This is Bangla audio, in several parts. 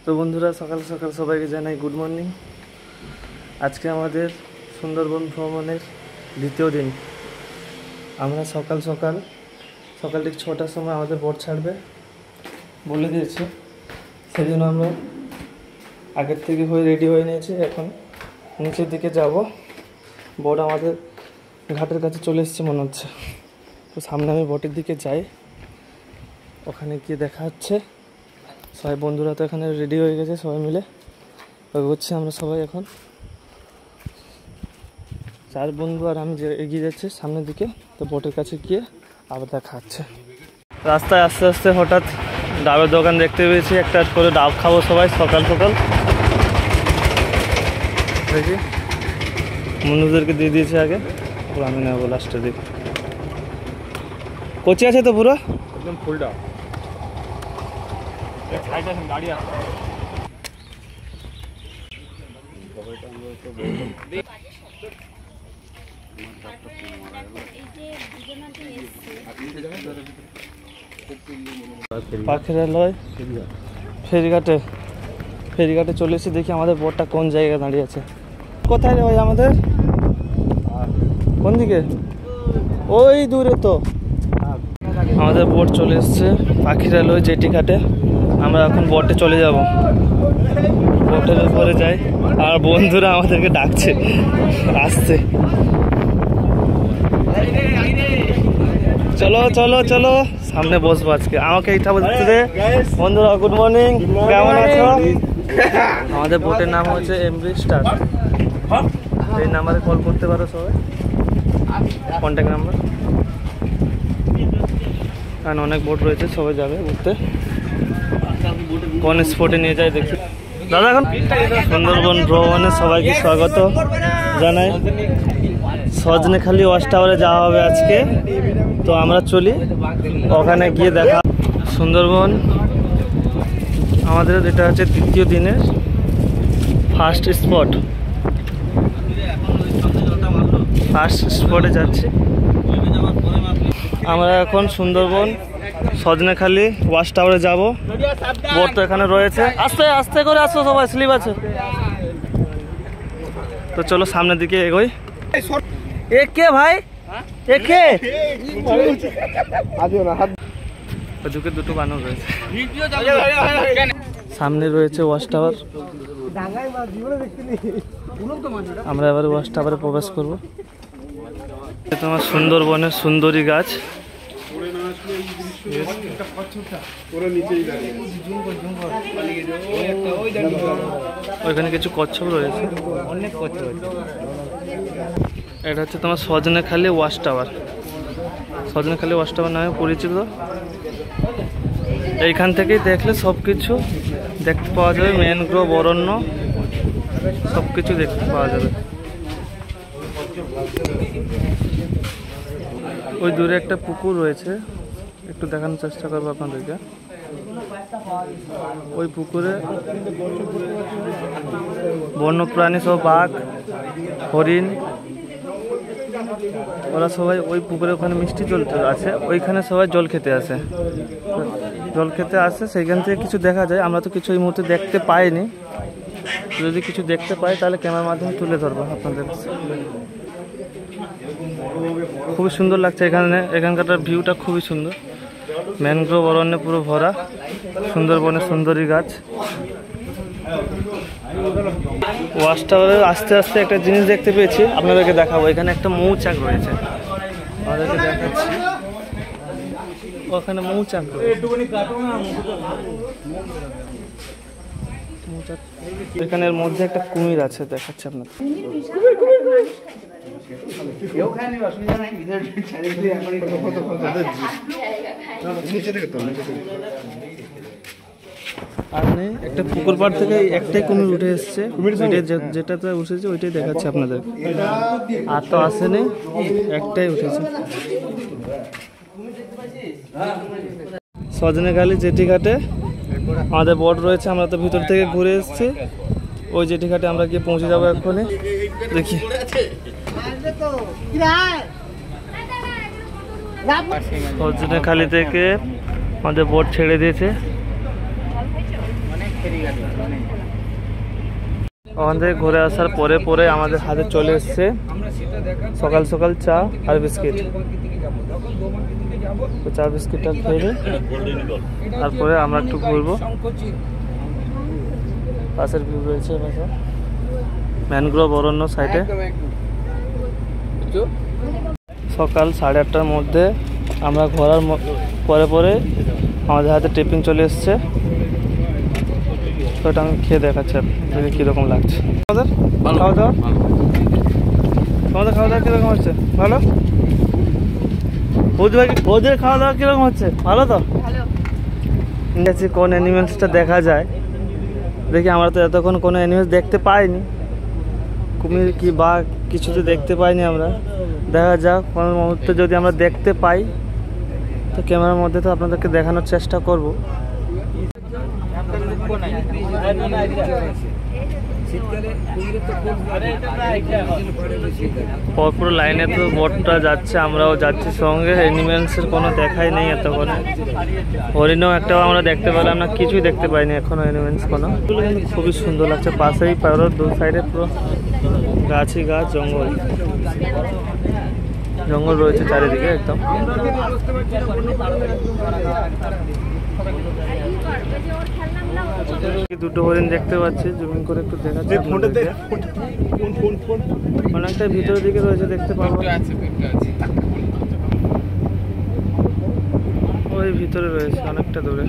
তো বন্ধুরা, সকাল সকাল সবাইকে জানাই গুড মর্নিং। আজকে আমাদের সুন্দরবন ভ্রমণের দ্বিতীয় দিন। আমরা সকাল ঠিক 6টার সময় আমাদের বোট ছাড়বে বলে দিয়েছে, সেই জন্য আমরা আগের থেকে রেডি হয়ে নিয়েছি। এখন নিচের দিকে যাব। বোট আমাদের ঘাটের কাছে চলে এসেছে মনে হচ্ছে। তো সামনে আমি বোটের দিকে যাই, ওখানে গিয়ে দেখা হচ্ছে। সবাই বন্ধুরা তো এখানে রেডি হয়ে গেছে, সবাই মিলে এগোচ্ছি আমরা সবাই। এখন 4 বন্ধু আর আমি এগিয়ে যাচ্ছি সামনের দিকে। তো বোটের কাছে গিয়ে আবার দেখা হচ্ছে। রাস্তায় আস্তে আস্তে হঠাৎ ডাবের দোকান দেখতে পেয়েছি, একটা করে ডাব খাবো সবাই সকাল সকাল। দেখি বন্ধুদেরকে দিয়ে দিয়েছি আগে, আমি নেবো লাস্টের দিকে। কচি আছে তো পুরো একদম ফুল ডাব। গাড়ি আছে পাখিরালয় ফেরিঘাটে চলে এসেছি। দেখি আমাদের বোটটা কোন জায়গায় দাঁড়িয়ে আছে। কোথায় রে ভাই আমাদের? কোন দিকে? ওই দূরে তো আমাদের বোট চলে এসছে পাখিরালয় জেটি ঘাটে। আমরা এখন বোটে চলে যাব, বোটের উপরে যাই। আর বন্ধুরা আমাদেরকে ডাকছে আসছে। চলো চলো চলো, সামনে বসবো আজকে। আমাকে এইটা বলতে দে। বন্ধুরা গুড মর্নিং, কেমন আছো? আমাদের বোটের নাম হচ্ছে এমভি স্টার। এই নাম্বারে কল করতে পারো সবাই, কন্ট্যাক্ট নাম্বার। কারণ অনেক বোট রয়েছে, সবাই যাবে ঘুরতে। কোন স্পটে নিয়ে যায় দেখি। দাদা এখন সুন্দরবন ভ্রমণে সবাইকে স্বাগত জানাই। সজনেখালি ওয়াচ টাওয়ারে যাওয়া হবে আজকে। তো আমরা চলি, ওখানে গিয়ে দেখা। সুন্দরবন আমাদের এটা হচ্ছে দ্বিতীয় দিনের ফার্স্ট স্পটে যাচ্ছি আমরা এখন। সুন্দরবন সজনেখালি ওয়াচ টাওয়ারে যাব। বোট তো এখানে রয়েছে, আস্তে আস্তে করে আসো সবাই, স্লিপ আছে। তো চলো সামনের দিকে এগোই। একে ভাই একে ঝুঁকে দুটো বানর রয়েছে। সামনে রয়েছে ওয়াচ টাওয়ার। আমরা এবার ওয়াচ টাওয়ারে প্রবেশ করবো। তোমার সুন্দরবনের সুন্দরী গাছ, ওইখানে কিছু কচ্ছপ রয়েছে, অনেক কচ্ছপ। এটা হচ্ছে তোমার Sajnekhali watch tower. Sajnekhali watch tower নামে পরিচিত। এইখান থেকেই দেখলে সব কিছু দেখতে পাওয়া যাবে, ম্যানগ্রোভ অরণ্য সব কিছু দেখতে পাওয়া যাবে। ওই দূরে একটা পুকুর রয়েছে, একটু দেখানোর চেষ্টা করবো আপনাদেরকে। ওই পুকুরে বন্যপ্রাণী সব, বাঘ, হরিণ, ওরা সবাই ওই পুকুরে, ওখানে মিষ্টি জল আছে, ওইখানে সবাই জল খেতে আসে। সেইখান থেকে কিছু দেখা যায়। আমরা তো কিছু এই মুহূর্তে দেখতে পাইনি, যদি কিছু দেখতে পাই তাহলে ক্যামেরার মাধ্যমে তুলে ধরবো আপনাদের। খুবই সুন্দর লাগছে এখানকার ভিউটা খুবই সুন্দর। ম্যানগ্রোভ অরণ্যে পুরো ভরা, সুন্দরবনের সুন্দরী গাছ। ওয়াচ টাওয়ারে আস্তে আস্তে একটা জিনিস দেখতে পেয়েছি, আপনাদেরকে দেখাবো। এখানে একটা মৌচাক রয়েছে, আমাদেরকে দেখাচ্ছি। ওখানে মৌচাক এখানের মধ্যে একটা কুমির আছে, দেখাচ্ছে আপনাদের। আর নেই, একটা পুকুর পাড় থেকে একটাই কুমির উঠে এসছে, যেটাতে উঠেছে ওইটাই দেখাচ্ছে আপনাদের। আর তো আসেনি, একটাই উঠেছে। সজনেখালি জেটি ঘাটে আমাদের বোট রয়েছে। আমরা তো ভিতর থেকে ঘুরে এসেছি, ওই জেটি ঘাটে আমরা গিয়ে পৌঁছে যাবো এক্ষুনি। দেখি সজনেখালি থেকে আমাদের বোট ছেড়ে দিয়েছে। ওখান থেকে ঘুরে আসার পরে পরে আমাদের হাতে চলে এসছে সকাল সকাল চা আর বিস্কিট। তো চা বিস্কিটটা খেয়ে তারপরে আমরা একটু ঘুরবো। পাশের ভিউ রয়েছে ম্যানগ্রোভ অরণ্য সাইডে। সকাল 8:30টার মধ্যে আমরা ঘোরার পরে পরে আমাদের হাতে টিফিন চলে এসছে। তো এটা আমি খেয়ে দেখাচ্ছি আপনাদের কীরকম লাগছে। আমাদের খাওয়া দাওয়া তোমাদের খাওয়া দাওয়া কীরকম হচ্ছে? ভালো? ওদের খাওয়া দাওয়া কীরকম হচ্ছে? ভালো তো? ঠিক আছে, কোন অ্যানিমেলসটা দেখা যায় দেখি। আমরা তো এতক্ষণ কোনো অ্যানিমেলস দেখতে পাইনি, কুমির কি বাঘ কিছু তো দেখতে পাইনি আমরা। দেখা যাক কোনো মুহূর্তে যদি আমরা দেখতে পাই তো ক্যামেরার মধ্যে তো আপনাদেরকে দেখানোর চেষ্টা করব। পুরো লাইনে তো বোটটা যাচ্ছে, আমরাও যাচ্ছি সঙ্গে। অ্যানিমেলসের কোনো দেখাই নেই এতক্ষণে। হরিণও একটাও আমরা দেখতে পেলাম না, কিছুই দেখতে পাইনি এখনো অ্যানিমেলস কোনো। কিন্তু খুবই সুন্দর লাগছে। পাশেই পারো দু সাইডে পুরো গাছই গাছ, জঙ্গল জঙ্গল রয়েছে চারিদিকে একদম। দুটো হরিণ দেখতে পাচ্ছি, জুমিং করে একটু দেখাচ্ছি। অনেকটা ভিতরের দিকে রয়েছে, দেখতে পাবো। ওই ভিতরে রয়েছে অনেকটা দূরে,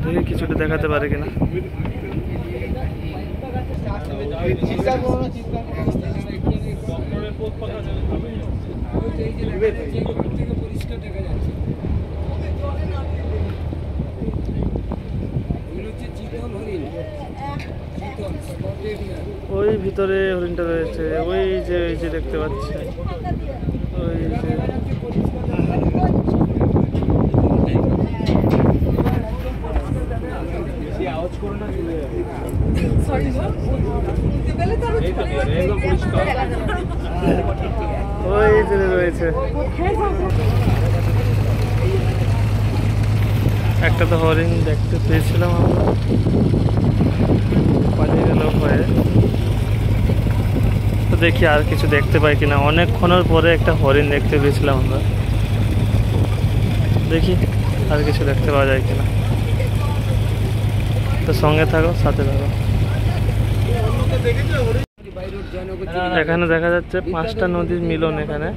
দেখে কিছুটা দেখাতে পারে কিনা। ওই ভিতরে হরিণটা রয়েছে, ওই যে দেখতে পাচ্ছি, ওই যে ওই যে রয়েছে একটা। তো হরিণ দেখতে পেয়েছিলাম আমরা, পালিয়ে গেল ভয়ে। তো দেখি আর কিছু দেখতে পাই কিনা। অনেকক্ষণের পরে একটা হরিণ দেখতে পেয়েছিলাম আমরা, দেখি আর কিছু দেখতে পাওয়া যায় কিনা। তো সঙ্গে থাকো, সাথে থাকো। এখানে দেখা যাচ্ছে 5টা নদীর মিলন। এখানে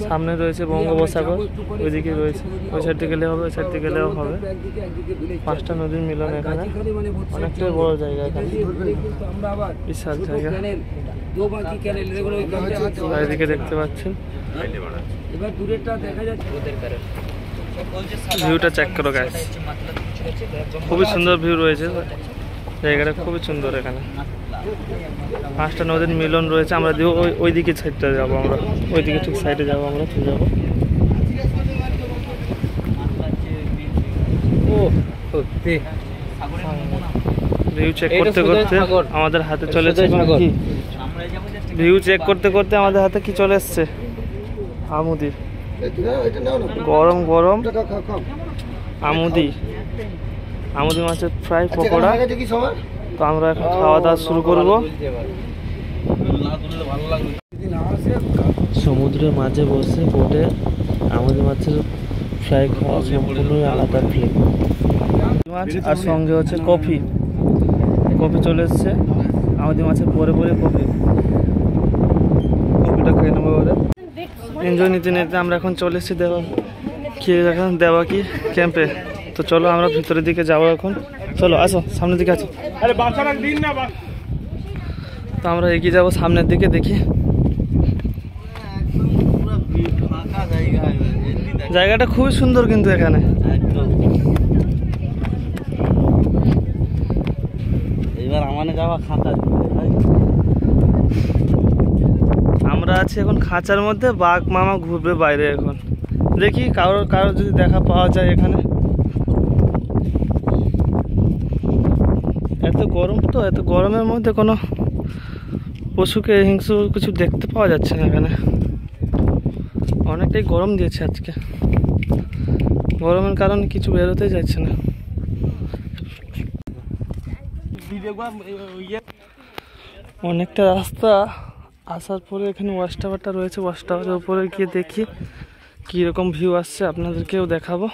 সামনে রয়েছে বঙ্গোপসাগর, ওইদিকে রয়েছে, ওই সাইড থেকে গেলেও হবে, ওই সাইড থেকে গেলেও হবে। 5টা নদীর মিলন এখানে, অনেকটাই বড় জায়গা, এখানে বিশাল জায়গা। চারিদিকে দেখতে পাচ্ছেন, ভিউটা চেক করো গাইস, খুবই সুন্দর ভিউ রয়েছে। জায়গাটা খুবই সুন্দর। এখানে 5টা নদীর মিলন রয়েছে। আমরা ওইদিকে সাইডটা যাবো, আমরা ওইদিকে ঠিক সাইডে যাবো, আমরা ঠিক যাবো। ভিউ চেক করতে করতে আমাদের হাতে চলে এসেছে ভিউ চেক করতে করতে আমাদের হাতে কি চলে এসছে? আমুদি, গরম গরম আমুদি মাছের ফ্রাই, পকোড়া। তো আমরা এখন খাওয়া দাওয়া শুরু করবো। সমুদ্রের মাঝে বসে বোটে আমুদি মাছের ফ্রাই খাওয়া সম্পূর্ণই আলাদা ফিল। মাছ আর সঙ্গে হচ্ছে কফি চলে এসছে। আমুদি মাছের পরে পরে কফিটা খেয়ে নেবো বলে এনজয় নিতে নিতে আমরা এখন চলে এসেছি দেওয়াকি ক্যাম্পে। তো চলো আমরা ভিতরের দিকে যাবো এখন। চলো আসো, সামনের দিকে আসো। তো আমরা এগিয়ে যাবো সামনের দিকে। দেখি জায়গাটা খুবই সুন্দর কিন্তু এখানে। এবার আমানে যাওয়া খাঁচা, আমরা আছি এখন খাঁচার মধ্যে। বাঘ মামা ঘুরবে বাইরে এখন। দেখি কারোর যদি দেখা পাওয়া যায় এখানে। এত গরম, তো এত গরমের মধ্যে কোনো পশুকে হিংস্র কিছু দেখতে পাওয়া যাচ্ছে না এখানে। অনেকটাই গরম দিয়েছে আজকে, গরমের কারণে কিছু বেরোতে যাচ্ছে না। অনেকটা রাস্তা আসার পরে এখানে ওয়াচ টাওয়ারটা রয়েছে। ওয়াচ টাওয়ারের উপরে গিয়ে দেখি কীরকম ভিউ আসছে, আপনাদেরকেও দেখাবো।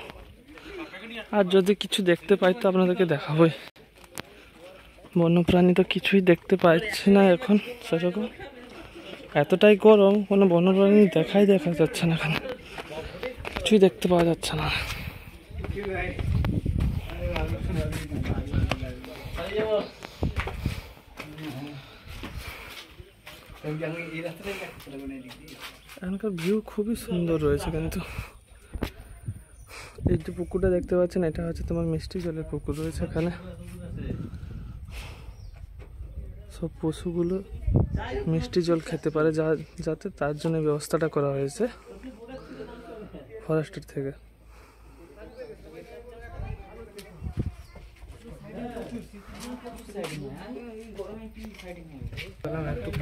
আর যদি কিছু দেখতে পাই তো আপনাদেরকে দেখাবোই। বন্যপ্রাণী তো কিছুই দেখতে পাচ্ছি না এখন সেরকম, এতটাই গরম কোনো বন্যপ্রাণী দেখা যাচ্ছে না, এখানে কিছুই দেখতে পাওয়া যাচ্ছে না। এখানকার ভিউ খুবই সুন্দর রয়েছে, কিন্তু এই যে পুকুরটা দেখতে পাচ্ছেন এটা হচ্ছে তোমার মিষ্টি জলের পুকুর রয়েছে। এখানে সব পশুগুলো মিষ্টি জল খেতে পারে, যাতে তার জন্য ব্যবস্থাটা করা হয়েছে ফরেস্টের থেকে।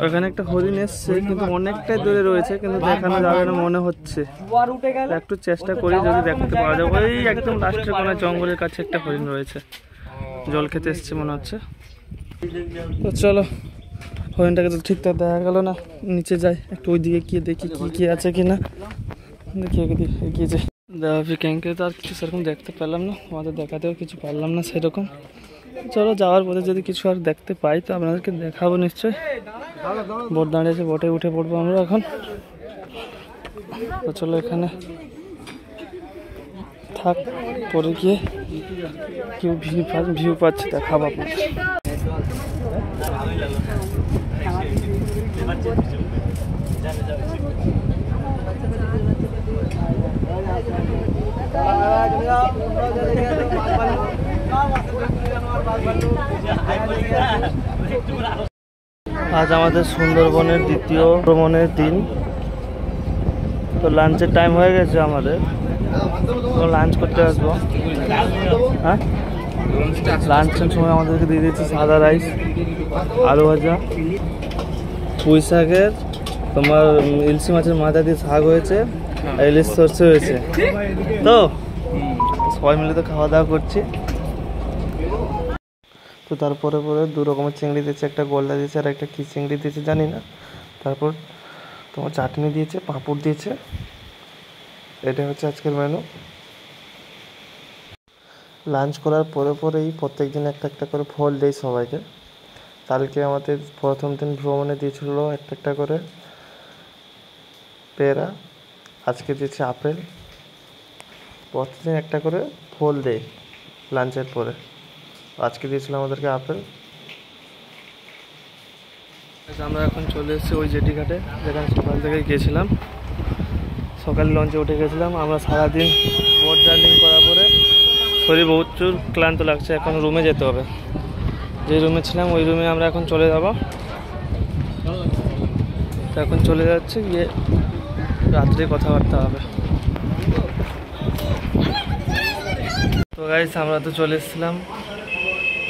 ওখানে একটা হরিণ এসছে, কিন্তু অনেকটাই দূরে রয়েছে, কিন্তু দেখানো যাবে না মনে হচ্ছে। একটু চেষ্টা করি যদি দেখতে পাওয়া যায়। ওই একদম লাস্টের কোনো জঙ্গলের কাছে একটা হরিণ রয়েছে, জল খেতে এসছে মনে হচ্ছে। তো চলো, হরিণটাকে তো ঠিকঠাক দেখা গেল না, নিচে যাই একটু, ওই দিকে গিয়ে দেখি কি আছে কিনা। দেখি এগিয়ে যাই। দেওয়াফি ক্যাঙ্কে তো আর কিছু সেরকম দেখতে পেলাম না, আমাদের দেখাতেও কিছু পারলাম না সেরকম। চলো, যাওয়ার পথে যদি কিছু আর দেখতে পাই তো আপনাদেরকে দেখাবো নিশ্চয়ই। বোট দাঁড়িয়েছে, বোটে উঠে পড়বো আমরা এখন। তো চলো, এখানে থাক, পরে গিয়ে কেউ ভিউ পাচ্ছে দেখাবো আপনাদের। আজ আমাদের সুন্দরবনের দ্বিতীয় ভ্রমণের দিন। তো লাঞ্চের টাইম হয়ে গেছে আমাদের, তো লাঞ্চ করতে আসবো। হ্যাঁ, লাঞ্চের সময় আমাদেরকে দিয়ে দিয়েছে সাদা রাইস, আলু ভাজা, পুঁই শাকের তোমার ইলশি মাছের মাথা দিয়ে শাক হয়েছে, আর ইলিশ সর্ষে হয়েছে। তো সবাই মিলে তো খাওয়া দাওয়া করছি। তো তারপরে দু রকমের চিংড়ি দিয়েছে, একটা গলদা দিয়েছে আর একটা কী চিংড়ি দিয়েছে জানি না। তারপর তোমার চাটনি দিয়েছে, পাঁপড় দিয়েছে। এটা হচ্ছে আজকের মেনু। লাঞ্চ করার পরেই প্রত্যেক দিন একটা করে ফল দেয় সবাইকে। কালকে আমাদের প্রথম দিন ভ্রমণে দিয়েছিল একটা করে পেয়ারা, আজকে দিয়েছে আপেল। প্রতিদিন একটা করে ফল দেয় লাঞ্চের পরে, আজকে দিয়েছিল আমাদেরকে আপেল। আমরা এখন চলে এসেছি ওই জেটি ঘাটে, যেখানে সকাল থেকে গিয়েছিলাম। সকালে লঞ্চে উঠে গেছিলাম আমরা। সারাদিন বোট জার্নি করার পরে শরীর প্রচুর ক্লান্ত লাগছে, এখন রুমে যেতে হবে। যে রুমে ছিলাম ওই রুমে আমরা এখন চলে যাব। তো এখন চলে যাচ্ছে, গিয়ে রাত্রে কথাবার্তা হবে। তো গাইস, আমরা তো চলে এসেছিলাম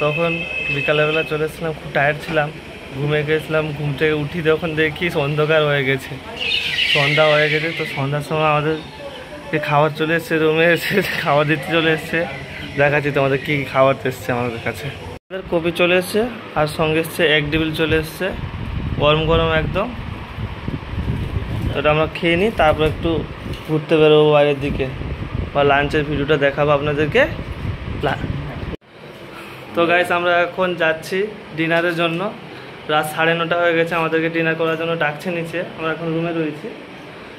তখন বিকালবেলা চলে এসেছিলাম, খুব টায়ার্ড ছিলাম, ঘুমিয়ে গেছিলাম। ঘুম থেকে উঠি তখন দেখি অন্ধকার হয়ে গেছে, সন্ধ্যা হয়ে গেছে। তো সন্ধ্যার সময় আমাদের খাবার চলে এসছে, রুমে এসে খাবার দিতে চলে এসছে। দেখাচ্ছি তোমাদের কী খাবার এসছে আমাদের কাছে। আমাদের কপি চলে এসছে, আর সঙ্গে এসছে এক টেবিল চলে এসছে, গরম গরম একদম। তো এটা আমরা খেয়ে নিই, তারপর একটু ঘুরতে বেরোবো বাইরের দিকে, বা লাঞ্চের ভিডিওটা দেখাবো আপনাদেরকে। তো গাইস, আমরা এখন যাচ্ছি ডিনারের জন্য। রাত 9:30 হয়ে গেছে, আমাদেরকে ডিনার করার জন্য ডাকছে নিচে। আমরা এখন রুমে রয়েছি,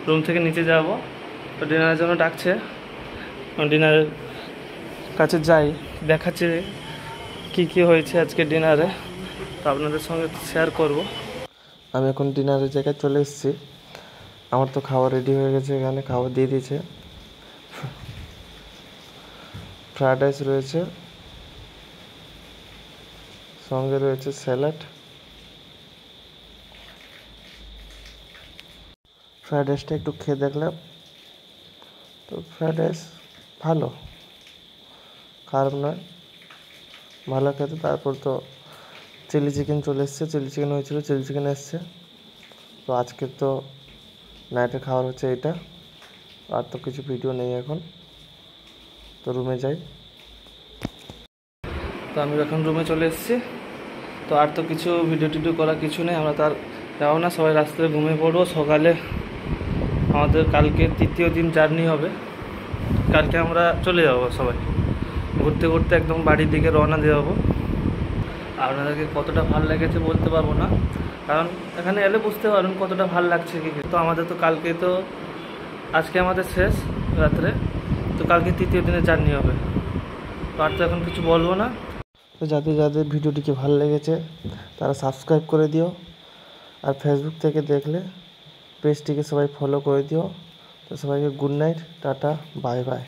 রুম থেকে নিচে যাব। তো ডিনারের জন্য ডাকছে, ডিনারের কাছে যাই, দেখাচ্ছে কি হয়েছে আজকে ডিনারে, তো আপনাদের সঙ্গে শেয়ার করব। আমি এখন ডিনারের জায়গায় চলে এসেছি। আমার তো খাওয়া রেডি হয়ে গেছে, এখানে খাবার দিয়ে দিয়েছে। ফ্রায়েড রাইস রয়েছে, সঙ্গে রয়েছে স্যালাড। ফ্রায়েড রাইসটা একটু খেয়ে দেখলাম, তো ফ্রায়েড রাইস ভালো, খারাপ নয়, ভালো খেতে। তারপর তো চিলি চিকেন চলে এসছে, চিলি চিকেন হয়েছিল, চিলি চিকেন এসছে। তো আজকে তো নাইটের খাবার হচ্ছে এটা, আর তো কিছু ভিডিও নেই এখন। তো রুমে যাই। তো আমি এখন রুমে চলে এসেছি। তো আর তো কিছু ভিডিও টিডিও করা কিছু নেই, আমরা তার যাবো না, সবাই রাস্তায় ঘুমিয়ে পড়বো। সকালে আমাদের কালকে তৃতীয় দিন জার্নি হবে, কালকে আমরা চলে যাবো সবাই ঘুরতে ঘুরতে একদম বাড়ির দিকে রওনা দিয়ে যাবো। আপনাদেরকে কতটা ভালো লেগেছে বলতে পারবো না, কারণ এখানে এলে বুঝতে পারবেন কতটা ভালো লাগছে কি। তো আমাদের তো কালকে তো আজকে আমাদের শেষ রাত্রে, তো কালকে তৃতীয় দিনে জার্নি হবে। তো আর তো এখন কিছু বলবো না। তো যাদের যাদের ভিডিওটিকে ভালো লেগেছে তারা সাবস্ক্রাইব করে দিও, আর ফেসবুক থেকে দেখলে পেজটিকে সবাই ফলো করে দিও। তো সবাইকে good night, tata, bye bye.